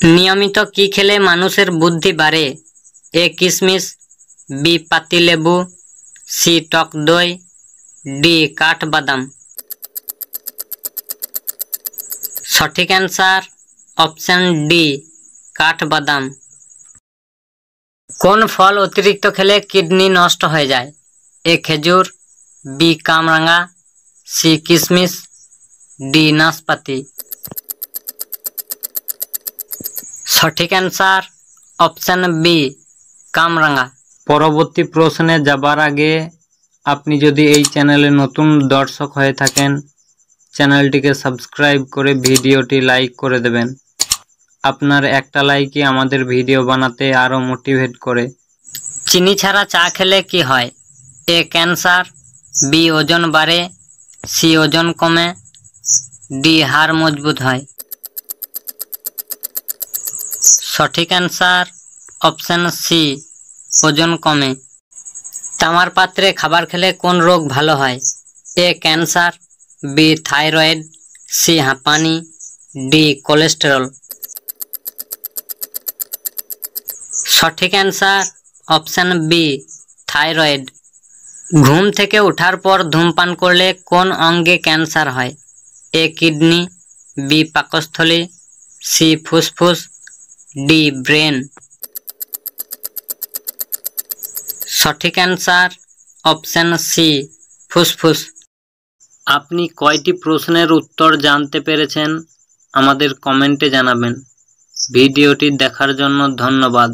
নিয়মিত কি খেলে মানুষের বুদ্ধি বাড়ে? এ কিশমিশ, বি পাতিলেবু, সি টক দই, ডি কাঠবাদাম। সঠিক অ্যান্সার অপশন ডি কাঠবাদাম। কোন ফল অতিরিক্ত খেলে কিডনি নষ্ট হয়ে যায়? এ খেজুর, বি কামরাঙা, সি কিশমিশ, ডি নাশপাতি। সঠিক অ্যান্সার অপশন বি কামরাঙা। পরবর্তী প্রশ্নে যাবার আগে আপনি যদি এই চ্যানেলে নতুন দর্শক হয়ে থাকেন, চ্যানেলটিকে সাবস্ক্রাইব করে ভিডিওটি লাইক করে দেবেন। আপনার একটা লাইকই আমাদের ভিডিও বানাতে আরও মোটিভেট করে। চিনি ছাড়া চা খেলে কি হয়? এ ক্যান্সার, বি ওজন বাড়ে, সি ওজন কমে, ডি হাড় মজবুত হয়। সঠিক অ্যান্সার অপশন সি ওজন কমে। তামার পাত্রে খাবার খেলে কোন রোগ ভালো হয়? A cancer, B thyroid, C হাঁপানি, ডি কোলেস্টেরল। সঠিক অ্যান্সার অপশন বি থাইরয়েড। ঘুম থেকে ওঠার পর ধূমপান করলে কোন অঙ্গে ক্যান্সার হয়? এ কিডনি, বি পাকস্থলী, সি ফুসফুস, ডি ব্রেন। সঠিক অ্যান্সার অপশন সি ফুসফুস। আপনি কয়টি প্রশ্নের উত্তর জানতে পেরেছেন আমাদের কমেন্টে জানাবেন। ভিডিওটি দেখার জন্য ধন্যবাদ।